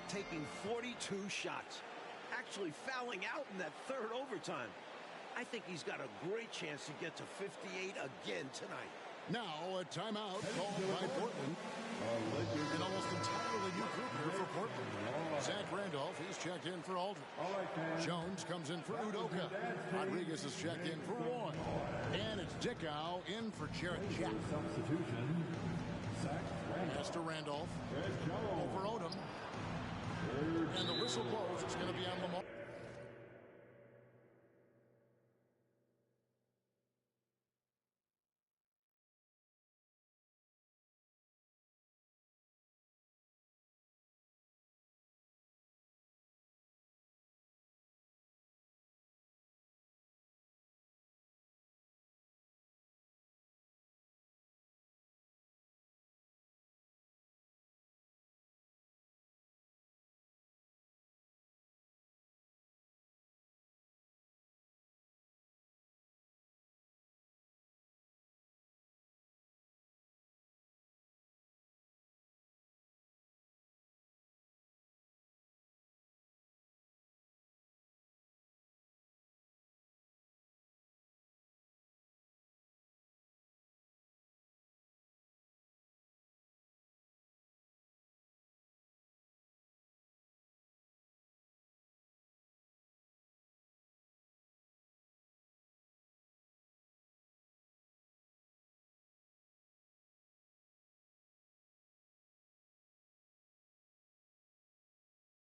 taking 42 shots, actually fouling out in that third overtime. I think he's got a great chance to get to 58 again tonight. Now a timeout called by Portland. An almost entirely new group here for Portland. Zach Randolph, he's checked in for Aldridge. Jones comes in for Udoka. Rodriguez is checked in for Roy. And it's Dickow in for Jarrett Jack. Substitution. Pass to Randolph. Over Odom. And the whistle blows. It's going to be on Lamar.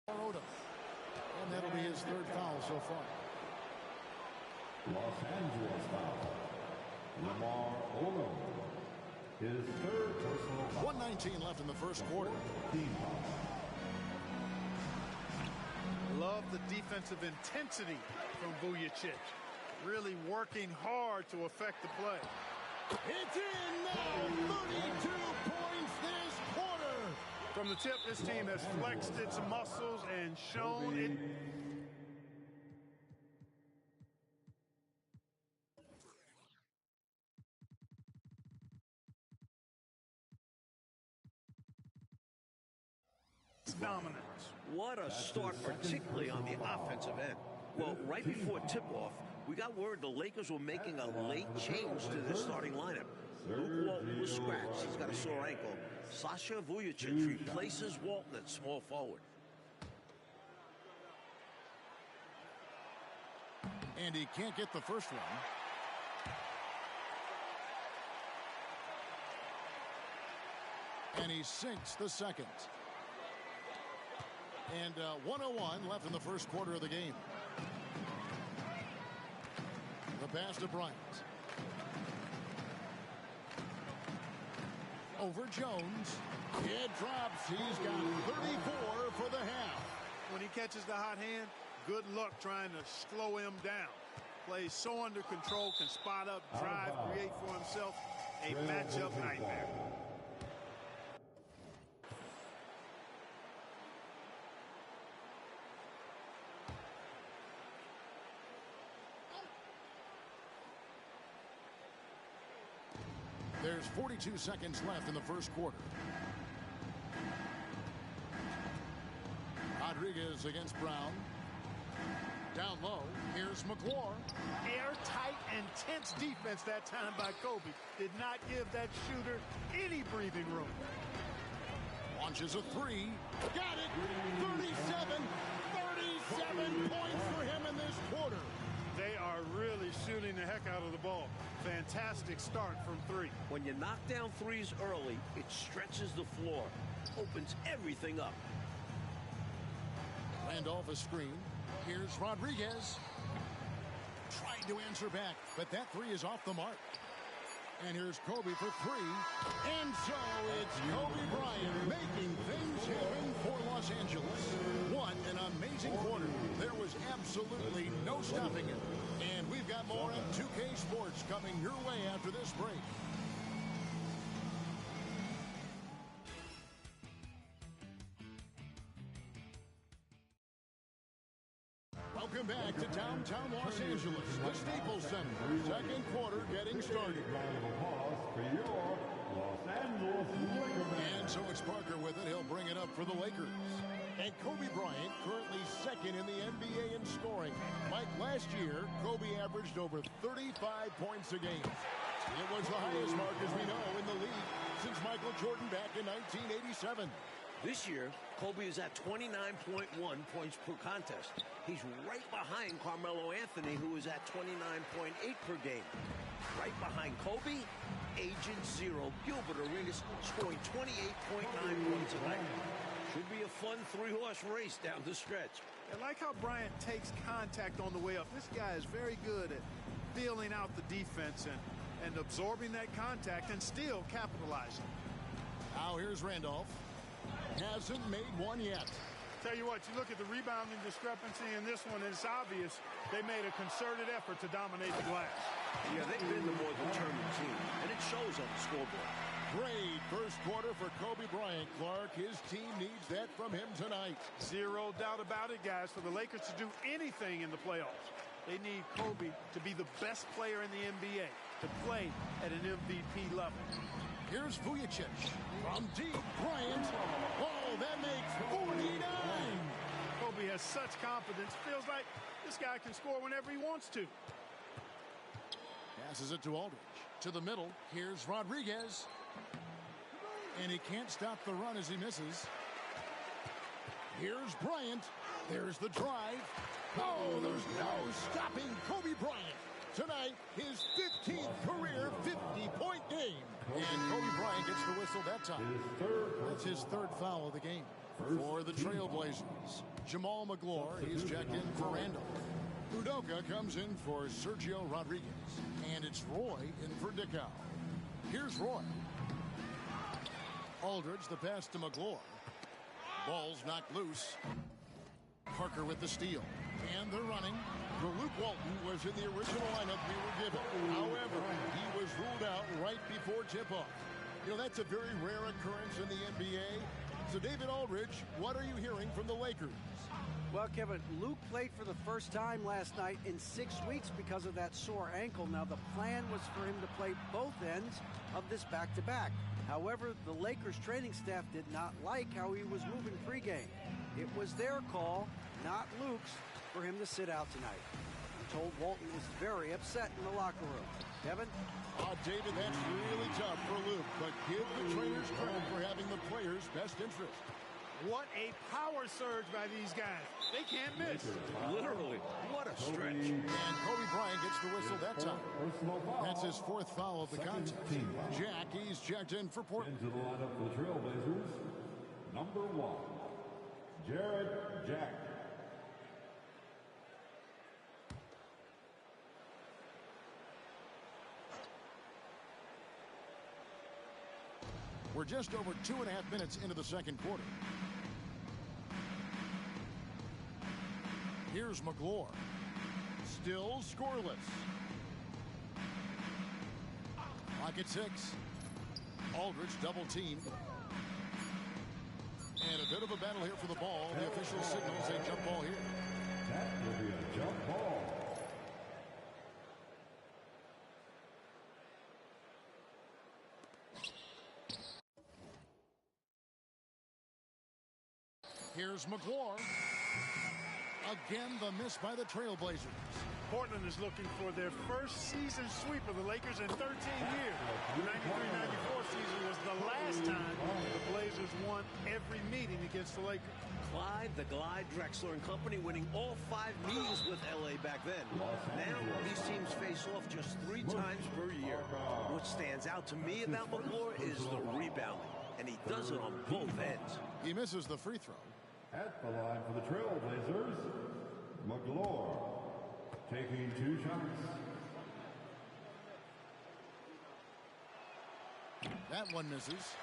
Odom. And that'll be his third foul so far. Los Angeles foul. Lamar Odom. His third personal foul. 1:19 left in the first quarter. Team foul. Love the defensive intensity from Vujacic. Really working hard to affect the play. It's in now. 32 points this quarter. From the tip, this team has flexed its muscles and shown it. Dominance. What a start, particularly on the offensive end. Well, right before tip-off, we got word the Lakers were making a late change to their starting lineup. Luke Walton was scratched. He's got a sore ankle. Sasha Vujacic replaces Walton at small forward. And he can't get the first one. And he sinks the second. And 1:01 left in the first quarter of the game. The pass to Bryant. Over Jones. It drops. He's got 34 for the half. When he catches the hot hand, good luck trying to slow him down. Plays so under control, can spot up, drive, create for himself. A matchup nightmare. There's 42 seconds left in the first quarter. Rodriguez against Brown. Down low, here's McClure. Airtight and tense defense that time by Kobe. Did not give that shooter any breathing room. Launches a three. Got it! 37 points for him in this quarter. They are really shooting the heck out of the ball. Fantastic start from three. When you knock down threes early, it stretches the floor, opens everything up. Randolph a screen. Here's Rodriguez. Tried to answer back, but that three is off the mark. And here's Kobe for three. And so it's Kobe Bryant making things happen for Los Angeles. What an amazing quarter. There was absolutely no stopping it. And we've got more on 2K Sports coming your way after this break. Welcome back to downtown Los Angeles, the Staples Center. Second quarter getting started. And so it's Parker with it. He'll bring it up for the Lakers. And Kobe Bryant currently second in the NBA in scoring. Mike, last year, Kobe averaged over 35 points a game. It was the highest mark, as we know, in the league since Michael Jordan back in 1987. This year, Kobe is at 29.1 points per contest. He's right behind Carmelo Anthony, who is at 29.8 per game. Right behind Kobe, Agent Zero Gilbert Arenas scoring 28.9 points a night. Should be a fun three-horse race down the stretch. I like how Bryant takes contact on the way up. This guy is very good at feeling out the defense and absorbing that contact and still capitalizing. Now here's Randolph. Hasn't made one yet. Tell you what, you look at the rebounding discrepancy in this one, and it's obvious they made a concerted effort to dominate the glass. Yeah, they've been the more determined team, and it shows on the scoreboard. Great first quarter for Kobe Bryant, Clark. His team needs that from him tonight. Zero doubt about it, guys. For the Lakers to do anything in the playoffs, they need Kobe to be the best player in the NBA, to play at an MVP level. Here's Vujicic from deep. Bryant. Oh, that makes 49. Kobe has such confidence. Feels like this guy can score whenever he wants to. Passes it to Aldridge. To the middle. Here's Rodriguez. And he can't stop the run as he misses. Here's Bryant. There's the drive. Oh, there's no stopping Kobe Bryant. Tonight, his 15th career 50-point game. And Kobe Bryant gets the whistle that time. That's his third foul of the game. For the Trailblazers, Jamal McGlure, he's checked in for Randall. Udoka comes in for Sergio Rodriguez. And it's Roy in for Dickow. Here's Roy. Aldridge, the pass to McGlure. Ball's knocked loose. Parker with the steal. And they're running. Luke Walton was in the original lineup we were given. However, he was ruled out right before tip-off. You know, that's a very rare occurrence in the NBA. So, David Aldridge, what are you hearing from the Lakers? Well, Kevin, Luke played for the first time last night in 6 weeks because of that sore ankle. Now, the plan was for him to play both ends of this back-to-back. However, the Lakers training staff did not like how he was moving pregame. It was their call, not Luke's, for him to sit out tonight. I'm told Walton was very upset in the locker room. Kevin? David, that's really tough for Luke, but give the trainers credit for having the players' best interest. What a power surge by these guys. They can't miss. Literally, what a stretch. And Kobe Bryant gets the whistle that time. That's his fourth foul of the contest. Jack, he's checked in for Portland. Into the lineup for the Trailblazers, number 1, Jared Jack. We're just over 2.5 minutes into the second quarter. Here's McGlure. Still scoreless. Clock at 6. Aldridge double teamed. And a bit of a battle here for the ball. The official signals a jump ball here. That will be a jump ball. Here's McGlure. Again, the miss by the Trailblazers. Portland is looking for their first season sweep of the Lakers in 13 years. The 93-94 season was the last time the Blazers won every meeting against the Lakers. Clyde, the Glide, Drexler and company winning all 5 meetings with LA back then. Now, these teams face off just 3 times per year. What stands out to me about McGlure is the rebounding, and he does it on both ends. He misses the free throw. At the line for the Trailblazers, McGlure taking 2 shots. That one misses.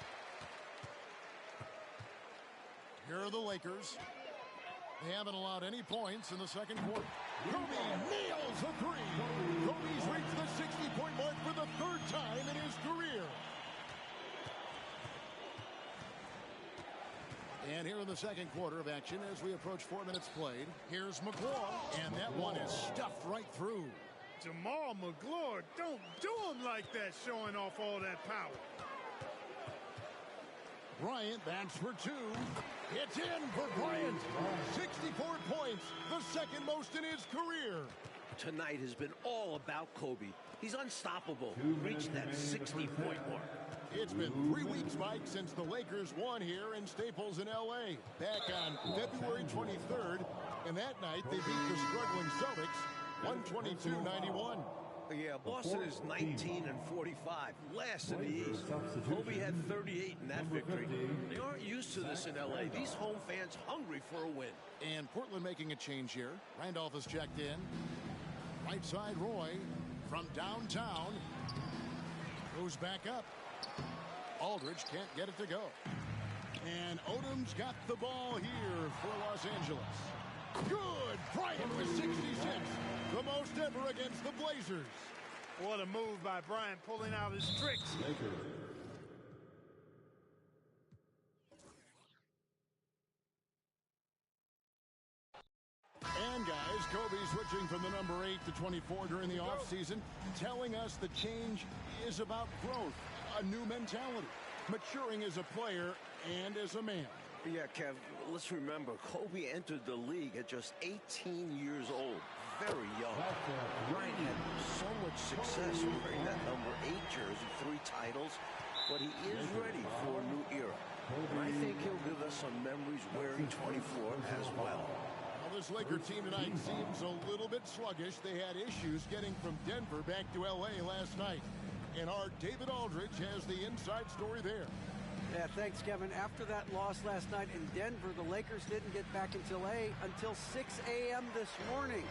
Here are the Lakers. They haven't allowed any points in the second quarter. Kobe nails a three. Kobe's reached the 60-point mark for the 3rd time in his career. And here in the second quarter of action as we approach 4 minutes played. Here's McGlure, and that one is stuffed right through. Jamal McGlure, don't do him like that, showing off all that power. Bryant, that's for 2. It's in for Bryant. 64 points, the second most in his career. Tonight has been all about Kobe. He's unstoppable. Reached that 60-point mark. It's been 3 weeks, Mike, since the Lakers won here in Staples in L.A. back on February 23rd. And that night, they beat the struggling Celtics 122-91. Yeah, Boston is 19-45, last in the East. Kobe had 38 in that victory. They aren't used to this in L.A. These home fans hungry for a win. And Portland making a change here. Randolph has checked in. Right side Roy from downtown. Goes back up. Aldridge can't get it to go. And Odom's got the ball here for Los Angeles. Good! Bryant with 66. The most ever against the Blazers. What a move by Bryant, pulling out his tricks. And guys, Kobe switching from the number 8 to 24 during the offseason, telling us the change is about growth, a new mentality, maturing as a player and as a man. Yeah, Kev, let's remember, Kobe entered the league at just 18 years old. Very young. Bryant had so much success wearing that number 8 jersey, 3 titles, but he is ready for a new era. And I think he'll give us some memories wearing 24 as well. Well, this Laker team tonight seems a little bit sluggish. They had issues getting from Denver back to L.A. last night. And our David Aldridge has the inside story there. Yeah, thanks, Kevin. After that loss last night in Denver, the Lakers didn't get back until 6 a.m. this morning.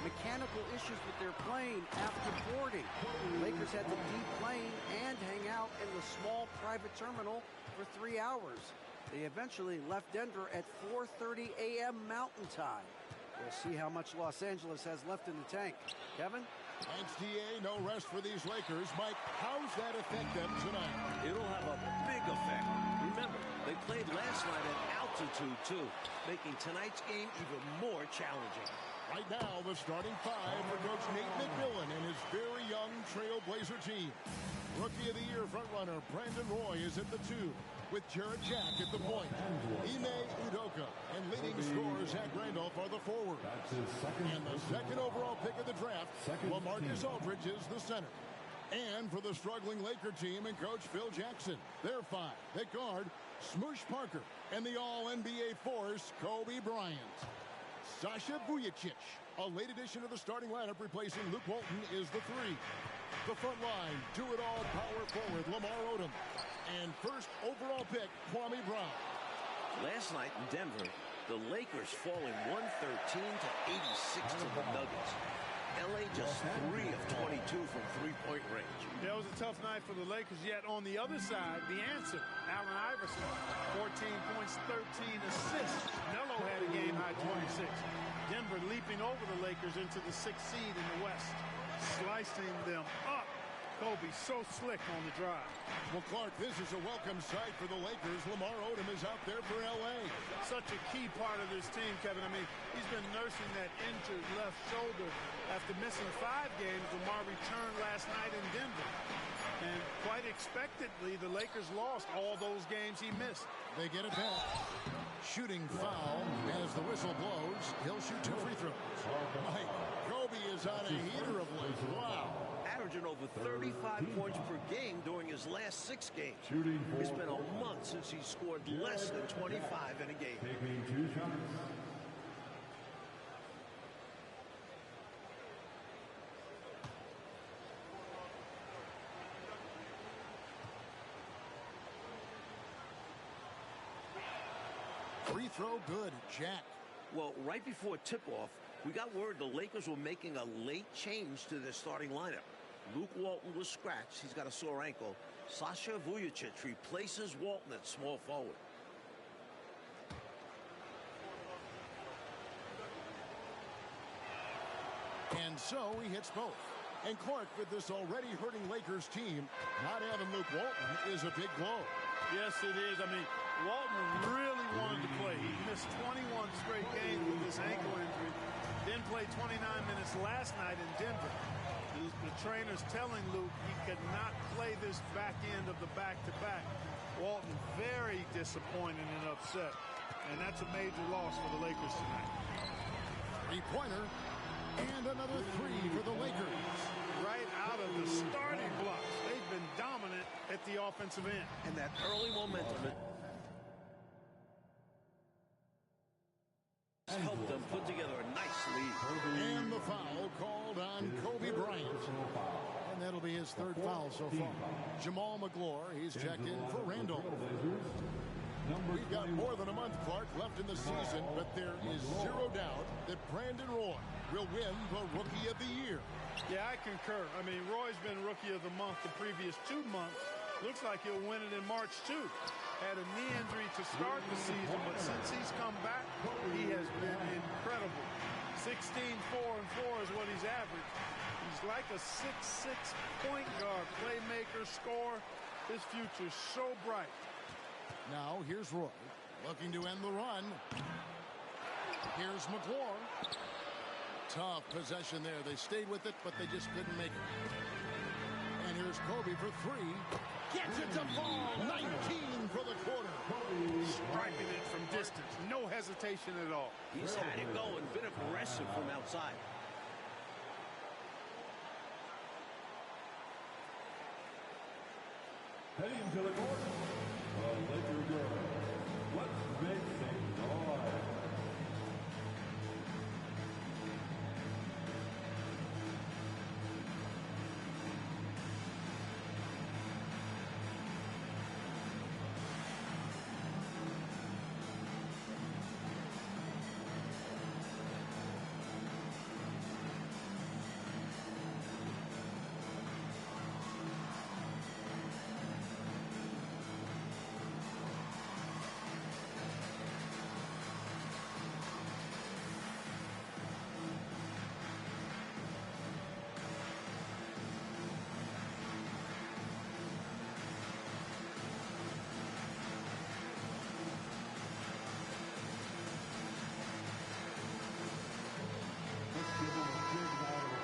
Mechanical issues with their plane after boarding. The Lakers had to deplane and hang out in the small private terminal for 3 hours. They eventually left Denver at 4:30 a.m. Mountain Time. We'll see how much Los Angeles has left in the tank. Kevin? Thanks, D.A. No rest for these Lakers. Mike, how's that affect them tonight? It'll have a big effect. Remember, they played last night at altitude, too, making tonight's game even more challenging. Right now, the starting 5 for Coach Nate McMillan and his very young Trailblazer team. Rookie of the Year frontrunner Brandon Roy is at the 2, with Jarrett Jack at the point. Ime Udoka and leading scorer Zach Randolph are the forwards. And the second overall pick of the draft, LaMarcus Aldridge is the center. And for the struggling Laker team and Coach Phil Jackson, their 5 at guard, Smoosh Parker, and the All-NBA force, Kobe Bryant. Sasha Vujacic, a late addition to the starting lineup replacing Luke Walton, is the 3. The front line, do-it-all power forward Lamar Odom. And first overall pick, Kwame Brown. Last night in Denver, the Lakers falling 113 to 86 to the Nuggets. L.A. just 3 of 22 from three-point range. That was a tough night for the Lakers, yet on the other side, the answer, Allen Iverson, 14 points, 13 assists. Melo had a game-high 26. Denver leaping over the Lakers into the 6th seed in the West, slicing them up. Kobe so slick on the drive. Well, Clark, this is a welcome sight for the Lakers. Lamar Odom is out there for L.A. Such a key part of this team, Kevin. I mean, he's been nursing that injured left shoulder after missing 5 games. Lamar returned last night in Denver. And quite expectedly, the Lakers lost all those games he missed. They get it back. Shooting foul as the whistle blows. He'll shoot 2 free throws. Mike, Kobe is on a heater of late. Wow. Averaging over 35 points per game during his last 6 games. It's been a month since he scored less than 25 in a game. Taking 2 shots. Free throw good, Jack. Well, right before tip-off, we got word the Lakers were making a late change to their starting lineup. Luke Walton was scratched. He's got a sore ankle. Sasha Vujacic replaces Walton at small forward. And so he hits both. And Clark, with this already hurting Lakers team, not having Luke Walton is a big blow. Yes, it is. I mean, Walton really wanted to play. He missed 21 straight games with this ankle injury. Then played 29 minutes last night in Denver. The trainer's telling Luke he could not play this back end of the back-to-back. Walton very disappointed and upset. and that's a major loss for the Lakers tonight. Three-pointer, and another three for the Lakers. Right out of the starting blocks. They've been dominant at the offensive end. And that early momentum has helped them put together a nice lead. And the foul called on Kobe Bryant. And that'll be his third foul so far. Jamal McGlure, he's checked in for Randall. We've got more than a month, Clark, left in the season, but there is zero doubt that Brandon Roy will win the Rookie of the Year. Yeah, I concur. I mean, Roy's been Rookie of the Month the previous 2 months. Looks like he'll win it in March, too. Had a knee injury to start the season, but since he's come back, he has been incredible. 16, 4, and 4 is what he's averaged. He's like a 6'6" point guard, playmaker, scorer. His future's so bright. Now, here's Roy, looking to end the run. Here's McGlure. Tough possession there. They stayed with it, but they just couldn't make it. And here's Kobe for three. Gets it to fall. 19 for the quarter. Striking it from distance. No hesitation at all. He's had it going, been aggressive from outside. Heading to the court, the Laker girls. Let's make some noise.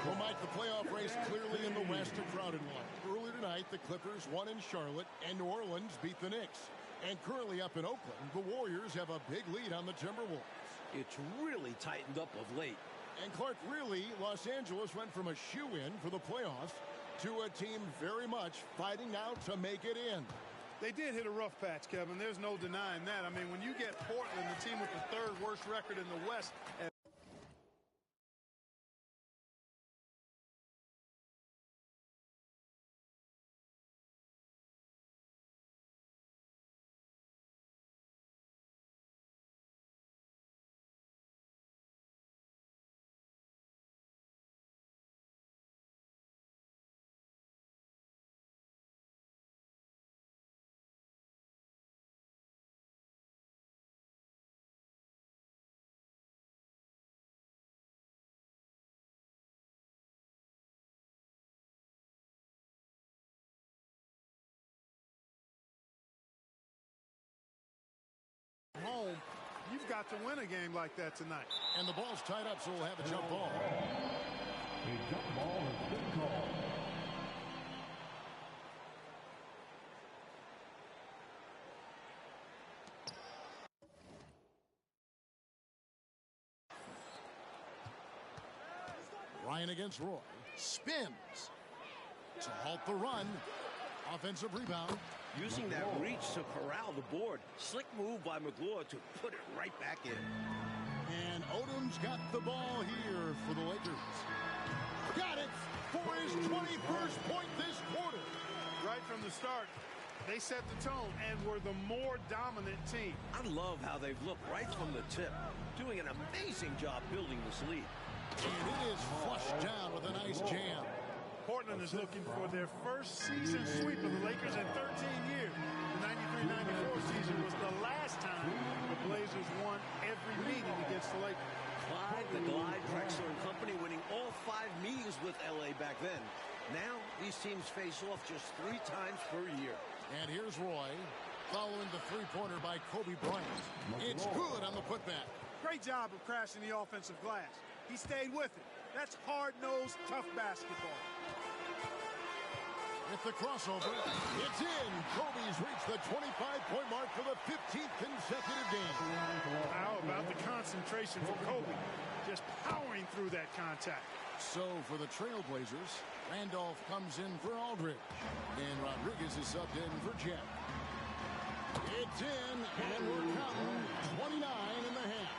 Well, Mike, the playoff race clearly in the West, a crowded one. Earlier tonight, the Clippers won in Charlotte, and New Orleans beat the Knicks. And currently up in Oakland, the Warriors have a big lead on the Timberwolves. It's really tightened up of late. And Clark, really, Los Angeles went from a shoe-in for the playoffs to a team very much fighting now to make it in. They did hit a rough patch, Kevin. There's no denying that. I mean, when you get Portland, the team with the third worst record in the West, home, you've got to win a game like that tonight. And the ball's tied up, so we'll have a jump ball. A jump ball has been called. Ryan against Roy. Spins to halt the run. Offensive rebound. Using that reach to corral the board. Slick move by McGlure to put it right back in. And Odom's got the ball here for the Lakers. Got it for his 21st point this quarter. Right from the start, they set the tone and were the more dominant team. I love how they've looked right from the tip. Doing an amazing job building this lead. And it is flushed down with a nice jam. Portland is looking for their first season sweep of the Lakers in 13 years. The 93-94 season was the last time the Blazers won every meeting against the Lakers. Clyde, the Glide, Drexler and company winning all 5 meetings with LA back then. Now, these teams face off just 3 times per year. And here's Roy following the three-pointer by Kobe Bryant. It's good on the putback. Great job of crashing the offensive glass. He stayed with it. That's hard-nosed, tough basketball. With the crossover, it's in. Kobe's reached the 25-point mark for the 15th consecutive game. How about the concentration for Kobe? Just powering through that contact. So for the Trailblazers, Randolph comes in for Aldridge. And Rodriguez is subbed in for Jeff. It's in, and we're counting 29 in the half.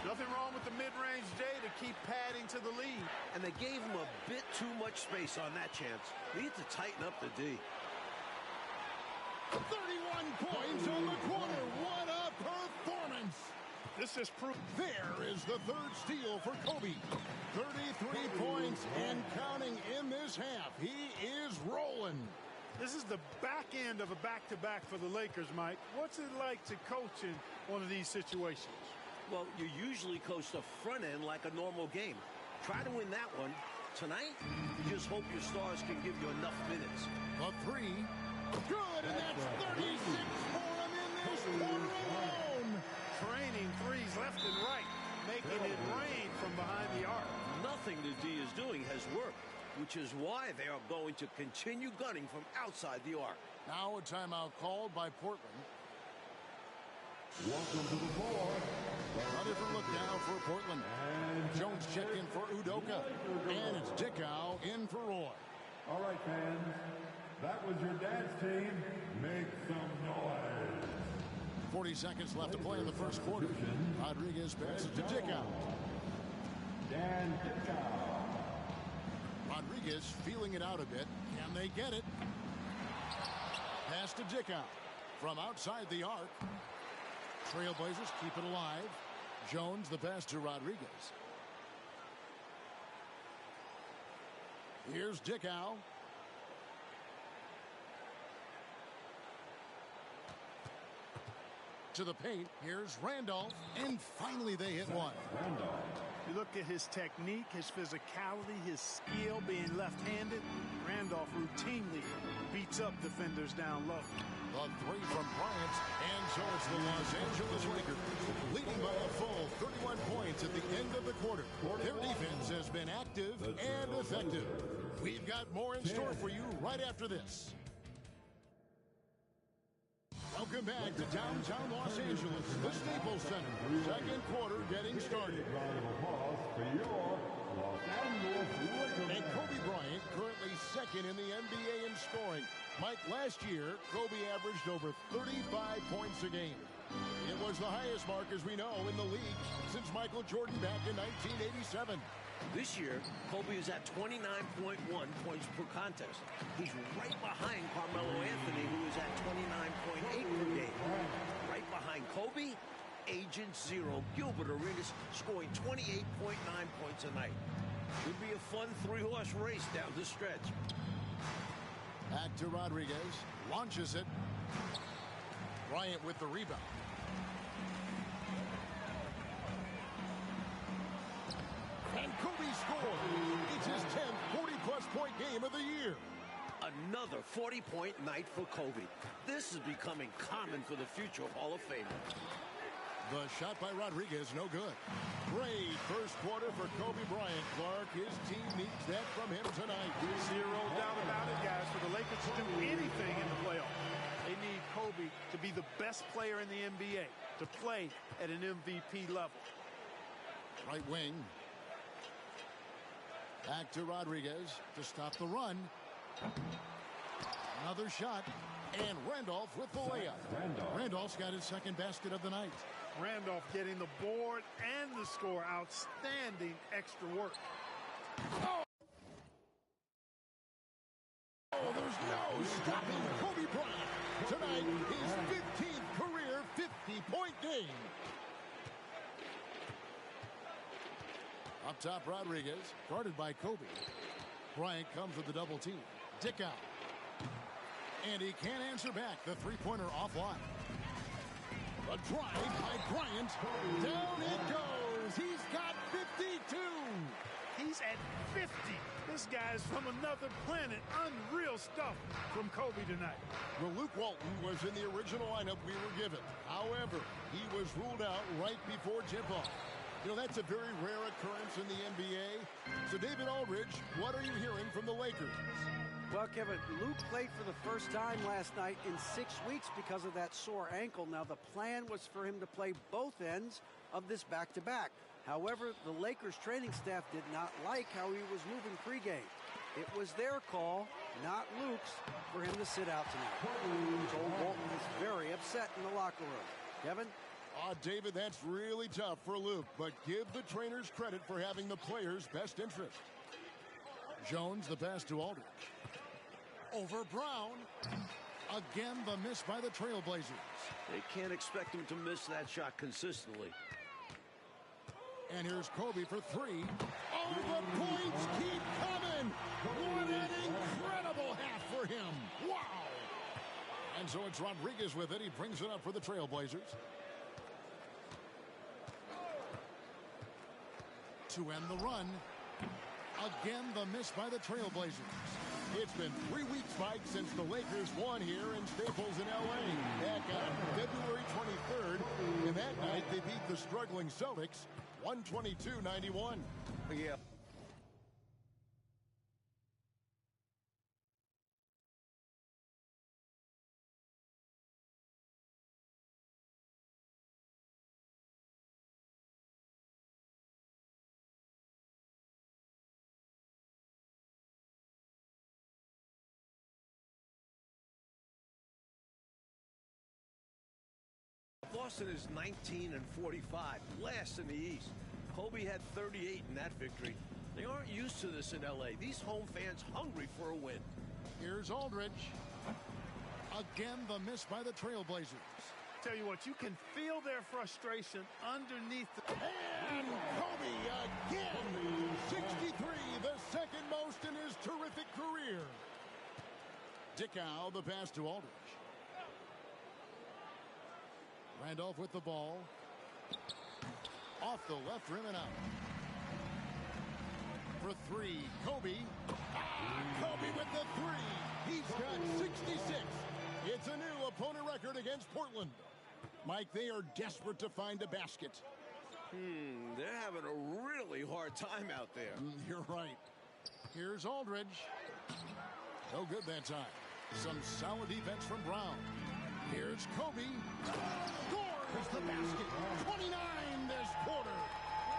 Nothing wrong with the mid-range J to keep padding to the lead. And they gave him a bit too much space on that chance. They need to tighten up the D. 31 points on the quarter. What a performance. This is proof. There is the third steal for Kobe. 33 points and counting in this half. He is rolling. This is the back end of a back-to-back for the Lakers, Mike. What's it like to coach in one of these situations? Well, you usually coach the front end like a normal game. Try to win that one. Tonight, you just hope your stars can give you enough minutes. A three. Good, and that's 36 for him in this quarter alone. Training threes left and right, making it rain from behind the arc. Nothing the D is doing has worked, which is why they are going to continue gunning from outside the arc. Now a timeout called by Portland. Welcome to the floor. A different look now for Portland. Jones checked in for Udoka. And it's Dickow in for Roy. All right, fans. That was your dance team. Make some noise. 40 seconds left to play in the first quarter. Rodriguez passes to Dickow. Dan Dickow. Rodriguez feeling it out a bit. Can they get it? Pass to Dickow. From outside the arc. Trailblazers keep it alive. Jones the pass to Rodriguez. Here's Dickow. To the paint. Here's Randolph. And finally they hit one. Randolph. You look at his technique, his physicality, his skill being left-handed. Randolph routinely beats up defenders down low. The three from Bryant, and so it's the Los Angeles Lakers leading by a full 31 points at the end of the quarter. Their defense has been active and effective. We've got more in store for you right after this. Welcome back to downtown Los Angeles, the Staples Center. Second quarter getting started. Round of applause for your Los Angeles Lakers. And Kobe Bryant currently second in the NBA in scoring. Mike, last year, Kobe averaged over 35 points a game. It was the highest mark, as we know, in the league since Michael Jordan back in 1987. This year, Kobe is at 29.1 points per contest. He's right behind Carmelo Anthony, who is at 29.8 per game. Right behind Kobe, Agent Zero, Gilbert Arenas, scoring 28.9 points a night. Should be a fun three-horse race down the stretch. Back to Rodriguez. Launches it. Bryant with the rebound. And Kobe scores. It's his 10th 40-plus point game of the year. Another 40-point night for Kobe. This is becoming common for the future Hall of Famers. The shot by Rodriguez, no good. Great first quarter for Kobe Bryant. Clark, his team needs that from him tonight. Zero doubt about it, guys. For the Lakers to do anything in the playoffs, they need Kobe to be the best player in the NBA, to play at an MVP level. Right wing. Back to Rodriguez to stop the run. Another shot. And Randolph with the layup. Randolph's got his second basket of the night. Randolph getting the board and the score. Outstanding extra work. Oh, there's no stopping Kobe Bryant. Tonight, his 15th career 50-point game. Up top, Rodriguez, guarded by Kobe. Bryant comes with the double team. Dickow. And he can't answer back. The three-pointer offline. A drive by Bryant. Down it goes. He's got 52. He's at 50. This guy's from another planet. Unreal stuff from Kobe tonight. Well, Luke Walton was in the original lineup we were given. However, he was ruled out right before tip-off. You know, that's a very rare occurrence in the NBA. So, David Aldridge, what are you hearing from the Lakers? Well, Kevin, Luke played for the first time last night in 6 weeks because of that sore ankle. Now, the plan was for him to play both ends of this back-to-back. However, the Lakers training staff did not like how he was moving pregame. It was their call, not Luke's, for him to sit out tonight. Joel Walton is very upset in the locker room. Kevin? David, that's really tough for Luke, but give the trainers credit for having the players' best interest. Jones, the pass to Aldridge. Over Brown. Again, the miss by the Trailblazers. They can't expect him to miss that shot consistently. And here's Kobe for three. Oh, the points keep coming. What an incredible half for him. Wow. And so it's Rodriguez with it. He brings it up for the Trailblazers. To end the run. Again, the miss by the Trailblazers. It's been 3 weeks, Mike, since the Lakers won here in Staples in L.A. back on February 23rd. And that night, they beat the struggling Celtics 122-91. Yeah. Boston is 19-45, last in the East. Kobe had 38 in that victory. They aren't used to this in L.A. These home fans hungry for a win. Here's Aldridge. Again, the miss by the Trailblazers. Tell you what, you can feel their frustration underneath the... And Kobe again. 63, the second most in his terrific career. Dickow, the pass to Aldridge. Randolph with the ball. Off the left rim and out. For three, Kobe. Kobe with the three. He's got 66. It's a new opponent record against Portland. Mike, they are desperate to find a basket. They're having a really hard time out there. You're right. Here's Aldridge. No good that time. Some solid defense from Brown. Here's Kobe. Scores the basket. 29 this quarter.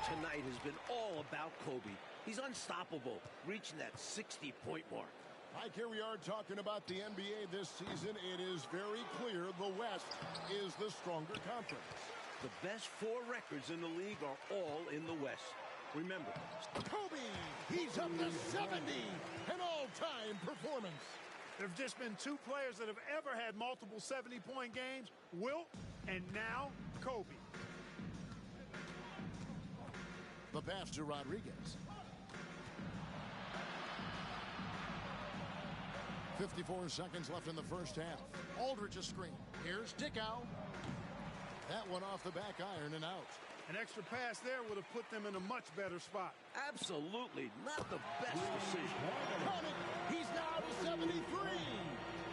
Tonight has been all about Kobe. He's unstoppable, reaching that 60-point mark. Mike, here we are talking about the NBA this season. It is very clear the West is the stronger conference. The best 4 records in the league are all in the West. Remember, Kobe, he's up to 70, an all-time performance. There have just been 2 players that have ever had multiple 70-point games, Wilt and now Kobe. The pass to Rodriguez. 54 seconds left in the first half. Aldridge's screen. Here's Dickow. That one off the back iron and out. An extra pass there would have put them in a much better spot. absolutely not the best decision. He's now to 73.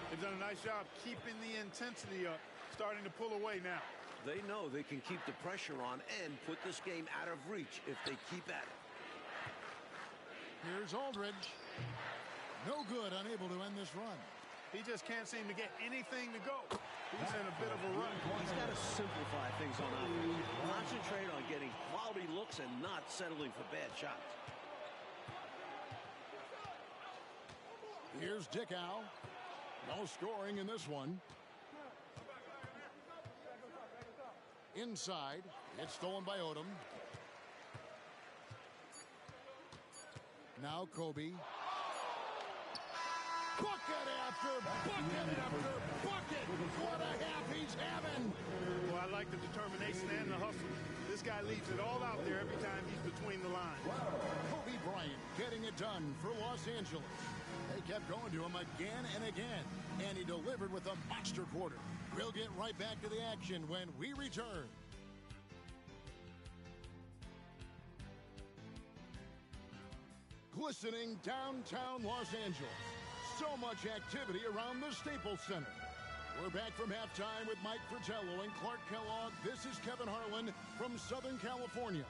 They've done a nice job keeping the intensity up, starting to pull away now. They know they can keep the pressure on and put this game out of reach if they keep at it. Here's Aldridge. No good, unable to end this run. He just can't seem to get anything to go. He's in a bit of a run. He's got to simplify things on offense. Concentrate on getting quality looks and not settling for bad shots. Here's Dickow. No scoring in this one. Inside. It's stolen by Odom. Now Kobe. Bucket after bucket after bucket. What a half he's having. Well, I like the determination and the hustle. This guy leaves it all out there every time he's between the lines. Kobe Bryant getting it done for Los Angeles. They kept going to him again and again, and he delivered with a monster quarter. We'll get right back to the action when we return. Glistening downtown Los Angeles. So much activity around the Staples Center. We're back from halftime with Mike Fratello and Clark Kellogg. This is Kevin Harlan from Southern California.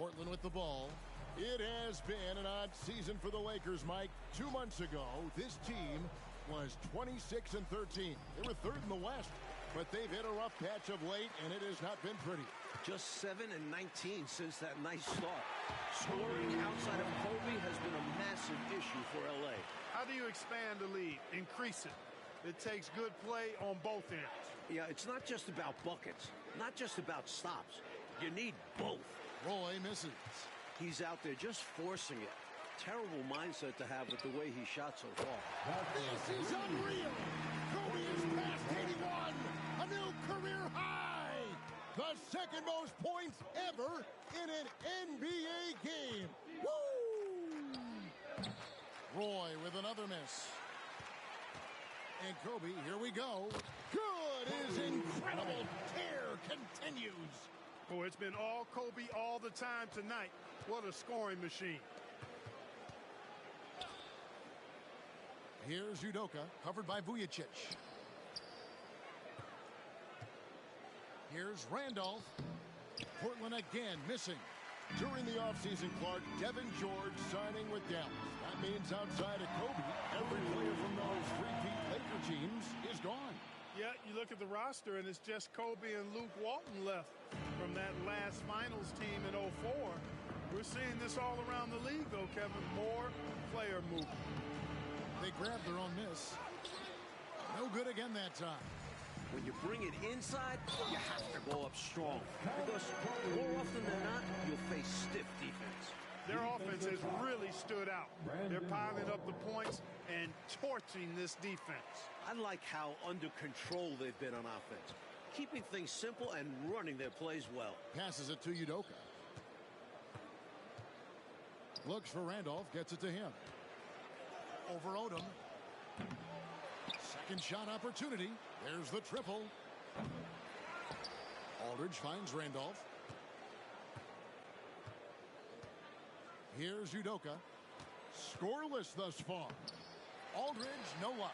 Portland with the ball. It has been an odd season for the Lakers, Mike. 2 months ago, this team was 26-13. They were third in the West, but they've hit a rough patch of late, and it has not been pretty. Just 7-19 since that nice start. Scoring outside of Kobe has been a massive issue for LA. How do you expand the lead? Increase it. It takes good play on both ends. Yeah, it's not just about buckets, not just about stops. You need both. Roy misses. He's out there just forcing it. Terrible mindset to have with the way he shot so far. This is unreal. Kobe is past 81. A new career high. The second most points ever in an NBA game. Woo! Roy with another miss. And Kobe, here we go. Good. His incredible tear continues. Boy, it's been all Kobe all the time tonight. What a scoring machine. Here's Udoka, covered by Vujacic. Here's Randolph. Portland again missing. During the offseason, Clark, Devin George signing with Dallas. That means outside of Kobe, every player from those three-peat Laker teams is gone. Yeah, you look at the roster, and it's just Kobe and Luke Walton left from that last finals team in 04. We're seeing this all around the league, though, Kevin. More player movement. They grabbed their own miss. No good again that time. When you bring it inside, you have to go up strong. Because more often than not, you'll face stiff defense. Their offense has really stood out. They're piling up the points and torching this defense. I like how under control they've been on offense. Keeping things simple and running their plays well. Passes it to Udoka. Looks for Randolph, gets it to him. Over Odom. Second shot opportunity. There's the triple. Aldridge finds Randolph. Here's Udoka. Scoreless thus far. Aldridge, no luck.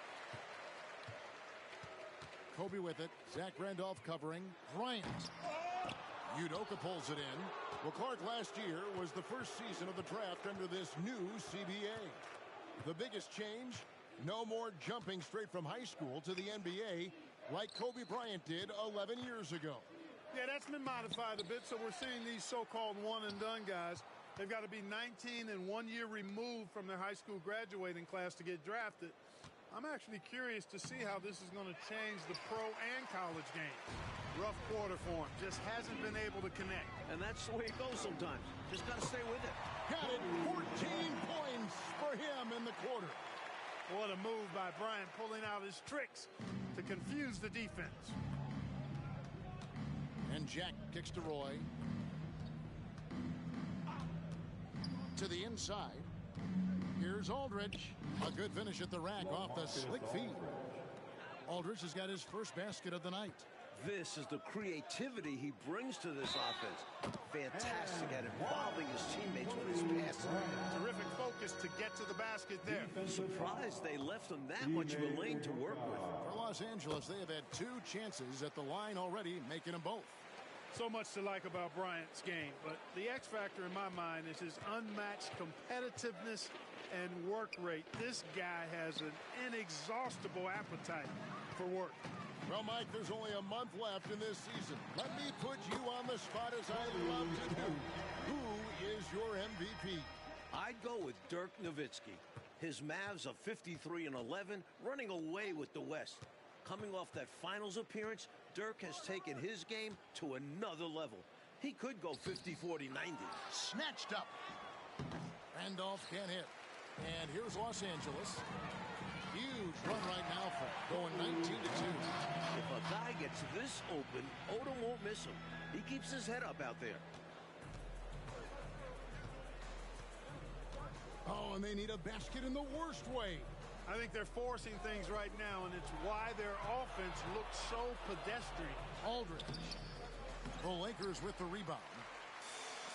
Kobe with it. Zach Randolph covering. Bryant. Udoka pulls it in. Well, Clark, last year was the first season of the draft under this new CBA. The biggest change, no more jumping straight from high school to the NBA like Kobe Bryant did 11 years ago. Yeah, that's been modified a bit, so we're seeing these so-called one-and-done guys. They've got to be 19 and 1 year removed from their high school graduating class to get drafted. I'm actually curious to see how this is going to change the pro and college game. Rough quarter for him. Just hasn't been able to connect. And that's the way it goes sometimes. Just got to stay with it. Got it. 14 points for him in the quarter. What a move by Bryant, pulling out his tricks to confuse the defense. And Jack kicks to Roy. To the inside. Here's Aldridge. A good finish at the rack off the slick feed. Aldridge has got his first basket of the night. This is the creativity he brings to this offense. Fantastic at involving his teammates with his passing. Terrific focus to get to the basket there. Surprised they left him that much of a lane to work with. For Los Angeles, they have had 2 chances at the line already, making them both. So much to like about Bryant's game, but the X factor in my mind is his unmatched competitiveness and work rate. This guy has an inexhaustible appetite for work. Well, Mike, there's only a month left in this season. Let me put you on the spot as I love to do. Who is your MVP? I'd go with Dirk Nowitzki. His Mavs are 53-11, running away with the West. Coming off that finals appearance, Dirk has taken his game to another level. He could go 50-40-90. Snatched up. Randolph can't hit. And here's Los Angeles. Huge run right now for going 19-2. If a guy gets this open, Odom won't miss him. He keeps his head up out there. Oh, and they need a basket in the worst way. I think they're forcing things right now, and it's why their offense looks so pedestrian. Aldridge. The Lakers with the rebound.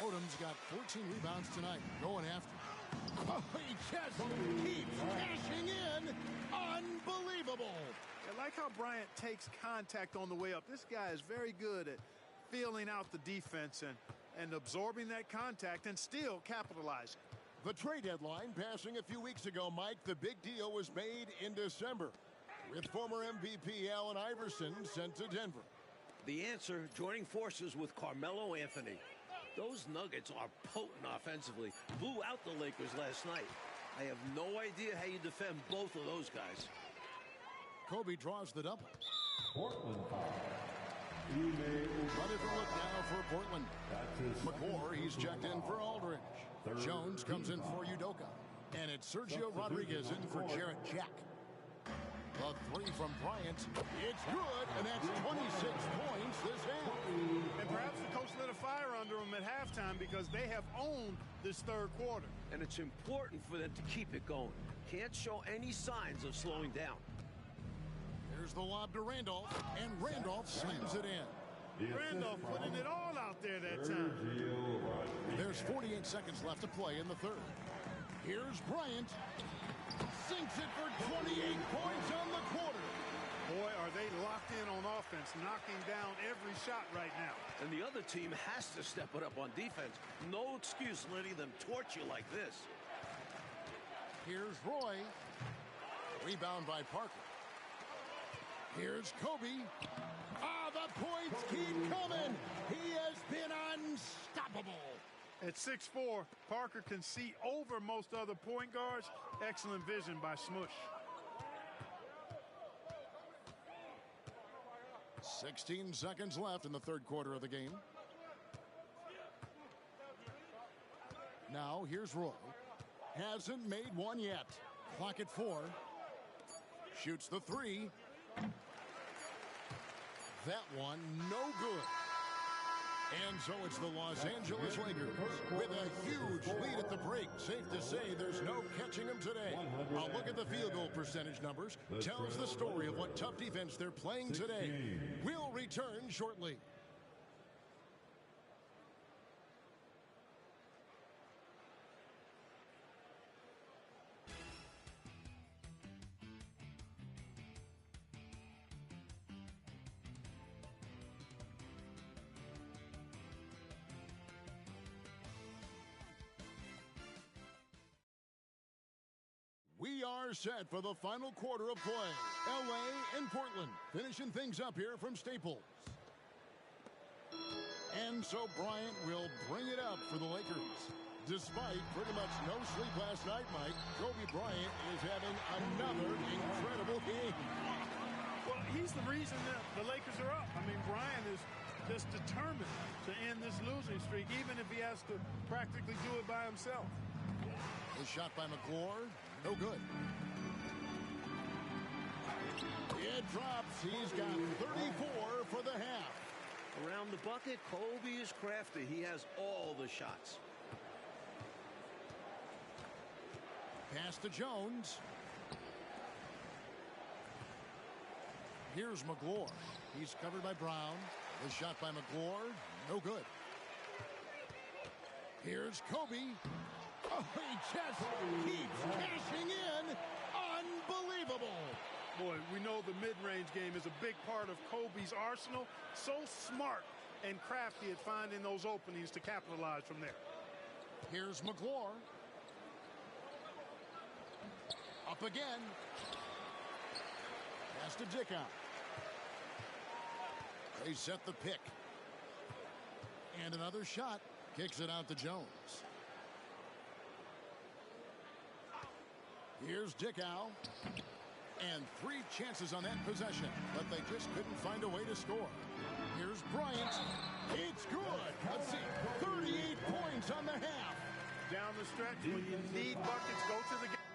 Odom's got 14 rebounds tonight. Going after. Oh, he just keeps cashing in. Unbelievable. I like how Bryant takes contact on the way up. This guy is very good at feeling out the defense and and absorbing that contact and still capitalizing. The trade deadline passing a few weeks ago, Mike. The big deal was made in December, with former MVP Allen Iverson sent to Denver. The answer, joining forces with Carmelo Anthony. Those Nuggets are potent offensively. Blew out the Lakers last night. I have no idea how you defend both of those guys. Kobe draws the double. Portland foul. But if we look now for Portland. McClure, he's checked in for Aldridge. Jones comes in for Udoka. And it's Sergio Rodriguez in for Jarrett Jack. The three from Bryant. It's good, and that's 26 points this half. And perhaps the coach lit a fire under them at halftime because they have owned this third quarter. And it's important for them to keep it going. Can't show any signs of slowing down. Here's the lob to Randolph, and Randolph slams it in. Randolph putting it all out there that time. There's 48 seconds left to play in the third. Here's Bryant. Sinks it for 28 points on the quarter. Boy, are they locked in on offense, knocking down every shot right now. And the other team has to step it up on defense. No excuse letting them torch you like this. Here's Roy. Rebound by Parker. Here's Kobe. The points keep coming. He has been unstoppable. At 6'4", Parker can see over most other point guards. Excellent vision by Smush. 16 seconds left in the third quarter of the game. Now here's Roy. Hasn't made one yet. Clock at 4. Shoots the three. That one no good. And so it's the Los Angeles Lakers with a huge lead at the break. Safe to say there's no catching them today. A look at the field goal percentage numbers tells the story of what tough defense they're playing today. We'll return shortly. We are set for the final quarter of play. LA and Portland finishing things up here from Staples. And so Bryant will bring it up for the Lakers. Despite pretty much no sleep last night, Mike, Kobe Bryant is having another incredible game. Well, he's the reason that the Lakers are up. I mean, Bryant is just determined to end this losing streak, even if he has to practically do it by himself. The shot by McClure. No good. It drops. He's got 34 for the half. Around the bucket, Kobe is crafty. He has all the shots. Pass to Jones. Here's McClure. He's covered by Brown. The shot by McClure. No good. Here's Kobe. Oh, he just keeps cashing in. Unbelievable. Boy, we know the mid-range game is a big part of Kobe's arsenal. So smart and crafty at finding those openings to capitalize from there. Here's McClure. Up again. Pass to Dickow. They set the pick. And another shot. Kicks it out to Jones. Here's Dickow. And 3 chances on that possession, but they just couldn't find a way to score. Here's Bryant. It's good. Let's see. 38 points on the half. Down the stretch, when you need buckets, go to the game.